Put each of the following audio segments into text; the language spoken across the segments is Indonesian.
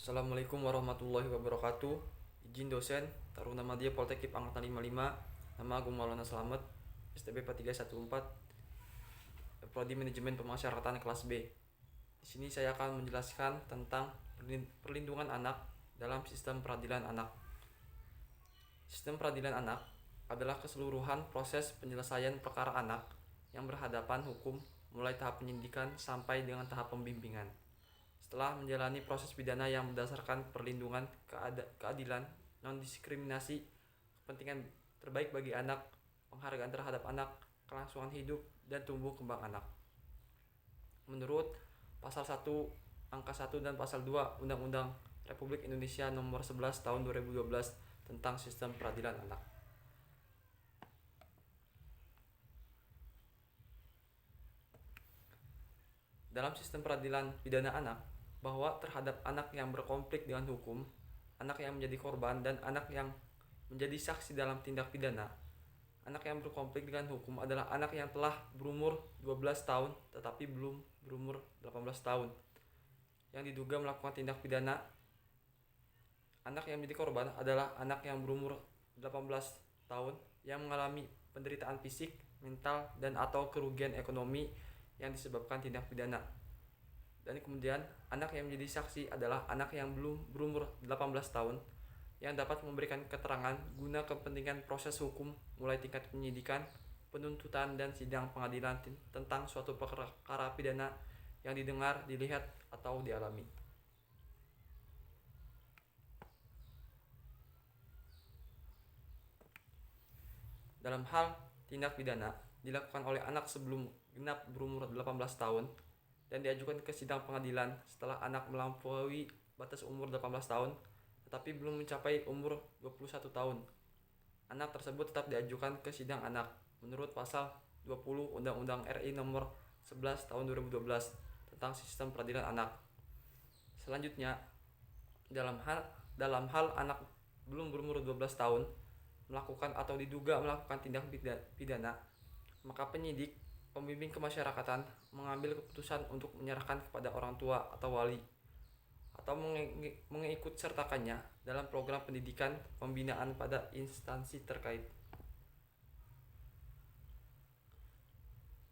Assalamualaikum warahmatullahi wabarakatuh. Izin dosen, Taruna Madya Poltekip Angkatan 55, nama Agung Maulana Slamet, STB 4314, Prodi Manajemen Pemasyarakatan kelas B. Di sini saya akan menjelaskan tentang perlindungan anak dalam sistem peradilan anak. Sistem peradilan anak adalah keseluruhan proses penyelesaian perkara anak yang berhadapan hukum mulai tahap penyidikan sampai dengan tahap pembimbingan. Setelah menjalani proses pidana yang berdasarkan perlindungan, keadilan, non-diskriminasi, kepentingan terbaik bagi anak, penghargaan terhadap anak, kelangsungan hidup, dan tumbuh kembang anak. Menurut Pasal 1, Angka 1 dan Pasal 2 Undang-Undang Republik Indonesia Nomor 11 Tahun 2012 tentang Sistem Peradilan Anak. Dalam sistem peradilan pidana anak, bahwa terhadap anak yang berkonflik dengan hukum, anak yang menjadi korban, dan anak yang menjadi saksi dalam tindak pidana. Anak yang berkonflik dengan hukum adalah anak yang telah berumur 12 tahun tetapi belum berumur 18 tahun yang diduga melakukan tindak pidana. Anak yang menjadi korban adalah anak yang berumur 18 tahun yang mengalami penderitaan fisik, mental, dan atau kerugian ekonomi yang disebabkan tindak pidana. Dan kemudian anak yang menjadi saksi adalah anak yang belum berumur 18 tahun yang dapat memberikan keterangan guna kepentingan proses hukum mulai tingkat penyidikan, penuntutan, dan sidang pengadilan tentang suatu perkara pidana yang didengar, dilihat, atau dialami. Dalam hal tindak pidana dilakukan oleh anak sebelum genap berumur 18 tahun dan diajukan ke sidang pengadilan setelah anak melampaui batas umur 18 tahun tetapi belum mencapai umur 21 tahun. Anak tersebut tetap diajukan ke sidang anak menurut Pasal 20 Undang-Undang RI Nomor 11 Tahun 2012 tentang Sistem Peradilan Anak. Selanjutnya, dalam hal anak belum berumur 12 tahun melakukan atau diduga melakukan tindak pidana, maka penyidik, pembimbing kemasyarakatan mengambil keputusan untuk menyerahkan kepada orang tua atau wali atau mengikut sertakannya dalam program pendidikan pembinaan pada instansi terkait.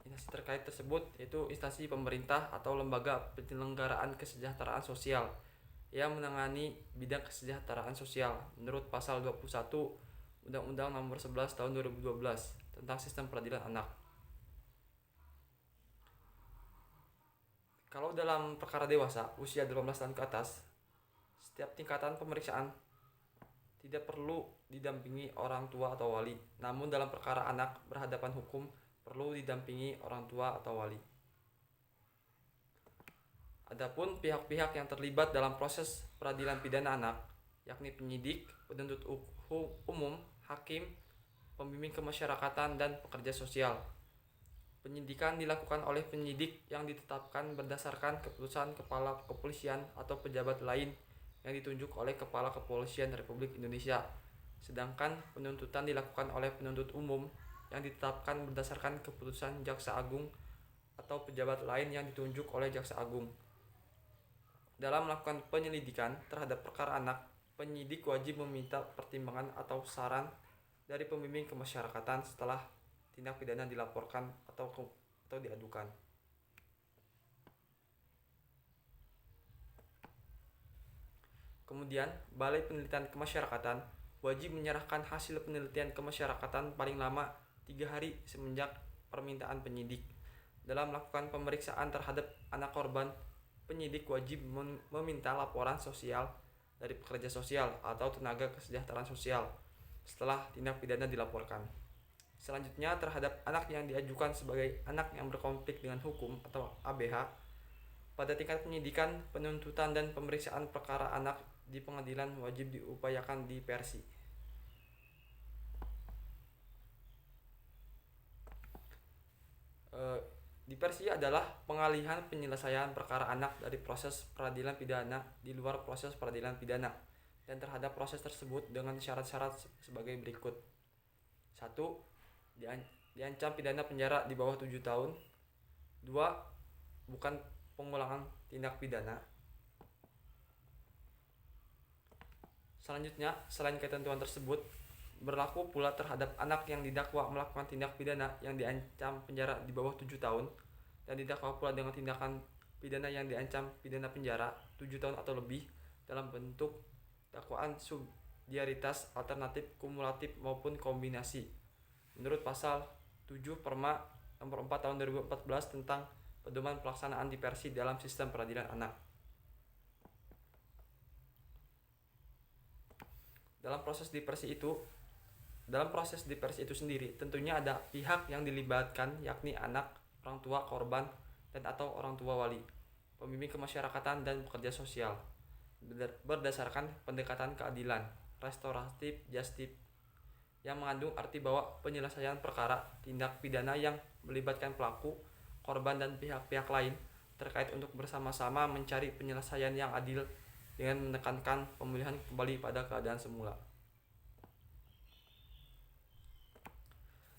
Instansi terkait tersebut yaitu instansi pemerintah atau lembaga penyelenggaraan kesejahteraan sosial yang menangani bidang kesejahteraan sosial menurut Pasal 21 Undang-Undang Nomor 11 Tahun 2012 tentang Sistem Peradilan Anak. Kalau dalam perkara dewasa usia 18 tahun ke atas, setiap tingkatan pemeriksaan tidak perlu didampingi orang tua atau wali. Namun dalam perkara anak berhadapan hukum perlu didampingi orang tua atau wali. Adapun pihak-pihak yang terlibat dalam proses peradilan pidana anak, yakni penyidik, penuntut umum, hakim, pembimbing kemasyarakatan, dan pekerja sosial. Penyidikan dilakukan oleh penyidik yang ditetapkan berdasarkan keputusan Kepala Kepolisian atau pejabat lain yang ditunjuk oleh Kepala Kepolisian Republik Indonesia. Sedangkan penuntutan dilakukan oleh penuntut umum yang ditetapkan berdasarkan keputusan Jaksa Agung atau pejabat lain yang ditunjuk oleh Jaksa Agung. Dalam melakukan penyelidikan terhadap perkara anak, penyidik wajib meminta pertimbangan atau saran dari pembimbing kemasyarakatan setelah tindak pidana dilaporkan atau diadukan. Kemudian, Balai Penelitian Kemasyarakatan wajib menyerahkan hasil penelitian kemasyarakatan paling lama 3 hari semenjak permintaan penyidik. Dalam melakukan pemeriksaan terhadap anak korban, penyidik wajib meminta laporan sosial dari pekerja sosial atau tenaga kesejahteraan sosial setelah tindak pidana dilaporkan. Selanjutnya, terhadap anak yang diajukan sebagai anak yang berkonflik dengan hukum atau ABH, pada tingkat penyidikan, penuntutan, dan pemeriksaan perkara anak di pengadilan wajib diupayakan diversi. Diversi adalah pengalihan penyelesaian perkara anak dari proses peradilan pidana di luar proses peradilan pidana dan terhadap proses tersebut dengan syarat-syarat sebagai berikut. 1. Diancam pidana penjara di bawah 7 tahun. 2. Bukan pengulangan tindak pidana. Selanjutnya, selain ketentuan tersebut, berlaku pula terhadap anak yang didakwa melakukan tindak pidana yang diancam penjara di bawah 7 tahun dan didakwa pula dengan tindakan pidana yang diancam pidana penjara 7 tahun atau lebih dalam bentuk dakwaan subsidiaritas alternatif, kumulatif maupun kombinasi. Menurut pasal 7 Perma nomor 4 tahun 2014 tentang pedoman pelaksanaan diversi dalam sistem peradilan anak. Dalam proses diversi itu sendiri tentunya ada pihak yang dilibatkan, yakni anak, orang tua korban, dan atau orang tua wali, pembimbing kemasyarakatan, dan pekerja sosial, berdasarkan pendekatan keadilan restoratif justice yang mengandung arti bahwa penyelesaian perkara tindak pidana yang melibatkan pelaku, korban, dan pihak-pihak lain terkait untuk bersama-sama mencari penyelesaian yang adil dengan menekankan pemulihan kembali pada keadaan semula.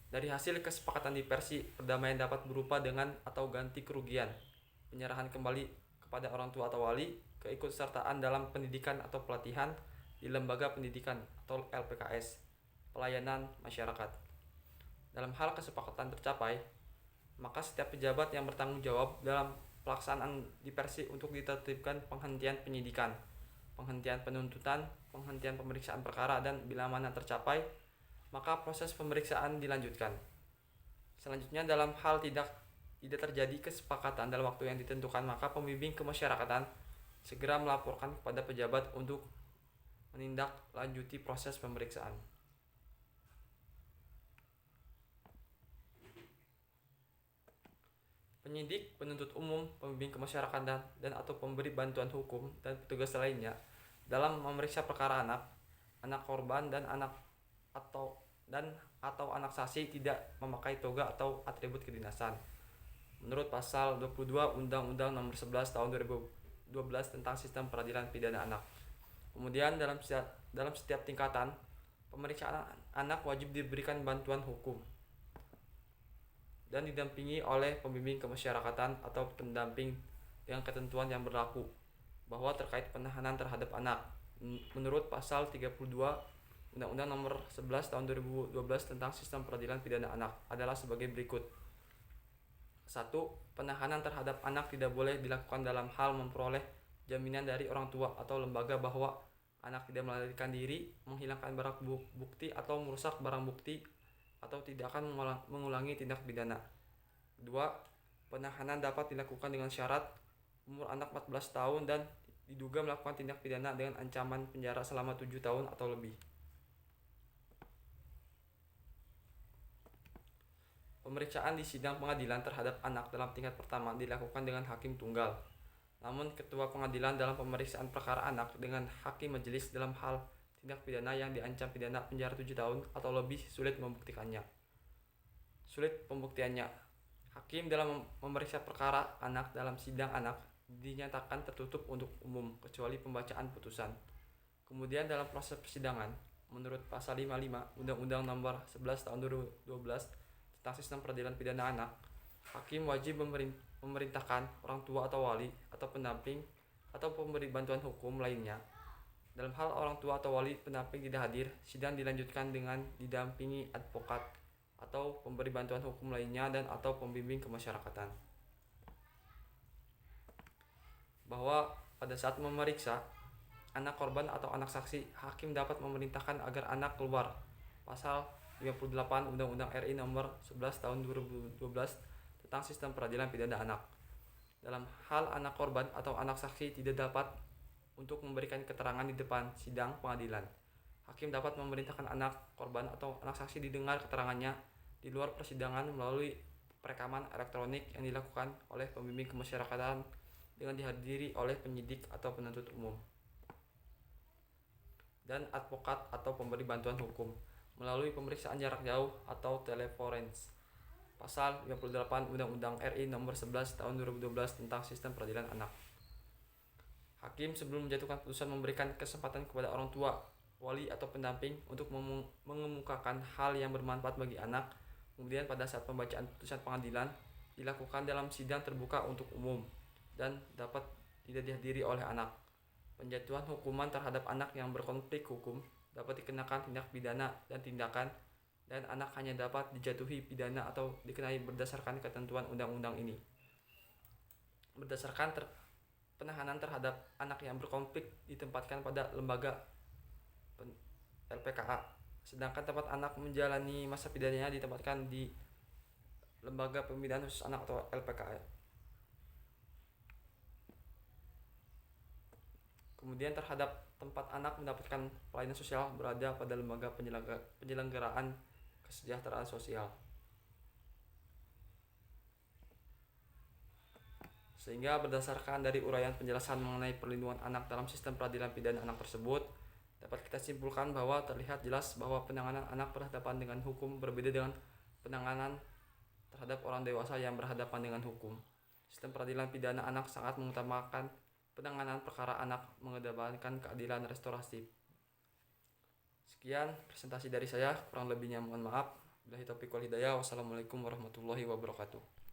Dari hasil kesepakatan diversi, perdamaian dapat berupa dengan atau ganti kerugian, penyerahan kembali kepada orang tua atau wali, keikutsertaan dalam pendidikan atau pelatihan di lembaga pendidikan atau LPKS, pelayanan masyarakat. Dalam hal kesepakatan tercapai, maka setiap pejabat yang bertanggung jawab dalam pelaksanaan diversi untuk ditertibkan penghentian penyidikan, penghentian penuntutan, penghentian pemeriksaan perkara, dan bila mana tercapai, maka proses pemeriksaan dilanjutkan. Selanjutnya, dalam hal tidak terjadi kesepakatan dalam waktu yang ditentukan, maka pembimbing kemasyarakatan segera melaporkan kepada pejabat untuk menindaklanjuti proses pemeriksaan. Penyidik, penuntut umum, pembimbing kemasyarakatan, dan atau pemberi bantuan hukum dan petugas lainnya dalam memeriksa perkara anak korban dan anak atau anak saksi tidak memakai toga atau atribut kedinasan. Menurut pasal 22 Undang-Undang Nomor 11 Tahun 2012 tentang Sistem Peradilan Pidana Anak. Kemudian dalam setiap tingkatan pemeriksaan anak wajib diberikan bantuan hukum dan didampingi oleh pembimbing kemasyarakatan atau pendamping dengan ketentuan yang berlaku bahwa terkait penahanan terhadap anak menurut pasal 32 Undang-Undang Nomor 11 Tahun 2012 tentang Sistem Peradilan Pidana Anak adalah sebagai berikut. 1. Penahanan terhadap anak tidak boleh dilakukan dalam hal memperoleh jaminan dari orang tua atau lembaga bahwa anak tidak melarikan diri, menghilangkan barang bukti atau merusak barang bukti atau tidak akan mengulangi tindak pidana. 2. Penahanan dapat dilakukan dengan syarat umur anak 14 tahun dan diduga melakukan tindak pidana dengan ancaman penjara selama 7 tahun atau lebih. Pemeriksaan di sidang pengadilan terhadap anak dalam tingkat pertama dilakukan dengan hakim tunggal. Namun ketua pengadilan dalam pemeriksaan perkara anak dengan hakim majelis dalam hal tindak pidana yang diancam pidana penjara 7 tahun atau lebih sulit pembuktiannya. Hakim dalam memeriksa perkara anak dalam sidang anak dinyatakan tertutup untuk umum kecuali pembacaan putusan. Kemudian dalam proses persidangan, menurut pasal 55 Undang-Undang Nomor 11 Tahun 2012 tentang Sistem Peradilan Pidana Anak, hakim wajib memerintahkan orang tua atau wali atau pendamping atau pemberi bantuan hukum lainnya. Dalam hal orang tua atau wali pendamping tidak hadir, sidang dilanjutkan dengan didampingi advokat atau pemberi bantuan hukum lainnya dan atau pembimbing kemasyarakatan. Bahwa pada saat memeriksa anak korban atau anak saksi, hakim dapat memerintahkan agar anak keluar. Pasal 58 Undang-Undang RI Nomor 11 Tahun 2012 tentang Sistem Peradilan Pidana Anak. Dalam hal anak korban atau anak saksi tidak dapat untuk memberikan keterangan di depan sidang pengadilan, hakim dapat memerintahkan anak korban atau anak saksi didengar keterangannya di luar persidangan melalui perekaman elektronik yang dilakukan oleh pembimbing kemasyarakatan dengan dihadiri oleh penyidik atau penuntut umum dan advokat atau pemberi bantuan hukum melalui pemeriksaan jarak jauh atau teleforens. Pasal 58 Undang-Undang RI Nomor 11 Tahun 2012 tentang Sistem Peradilan Anak. Hakim sebelum menjatuhkan putusan memberikan kesempatan kepada orang tua, wali atau pendamping untuk mengemukakan hal yang bermanfaat bagi anak. Kemudian pada saat pembacaan putusan pengadilan dilakukan dalam sidang terbuka untuk umum dan dapat tidak dihadiri oleh anak. Penjatuhan hukuman terhadap anak yang berkonflik hukum dapat dikenakan tindak pidana dan tindakan, dan anak hanya dapat dijatuhi pidana atau dikenai berdasarkan ketentuan undang-undang ini. Berdasarkan penahanan terhadap anak yang berkonflik ditempatkan pada lembaga LPKA, sedangkan tempat anak menjalani masa pidananya ditempatkan di lembaga pembinaan khusus anak atau LPKA. Kemudian terhadap tempat anak mendapatkan pelayanan sosial berada pada lembaga penyelenggaraan kesejahteraan sosial. Sehingga berdasarkan dari uraian penjelasan mengenai perlindungan anak dalam sistem peradilan pidana anak tersebut, dapat kita simpulkan bahwa terlihat jelas bahwa penanganan anak berhadapan dengan hukum berbeda dengan penanganan terhadap orang dewasa yang berhadapan dengan hukum. Sistem peradilan pidana anak sangat mengutamakan penanganan perkara anak, mengedepankan keadilan restoratif. Sekian presentasi dari saya, kurang lebihnya mohon maaf. Billahi taufiq wal hidayah. Wassalamualaikum warahmatullahi wabarakatuh.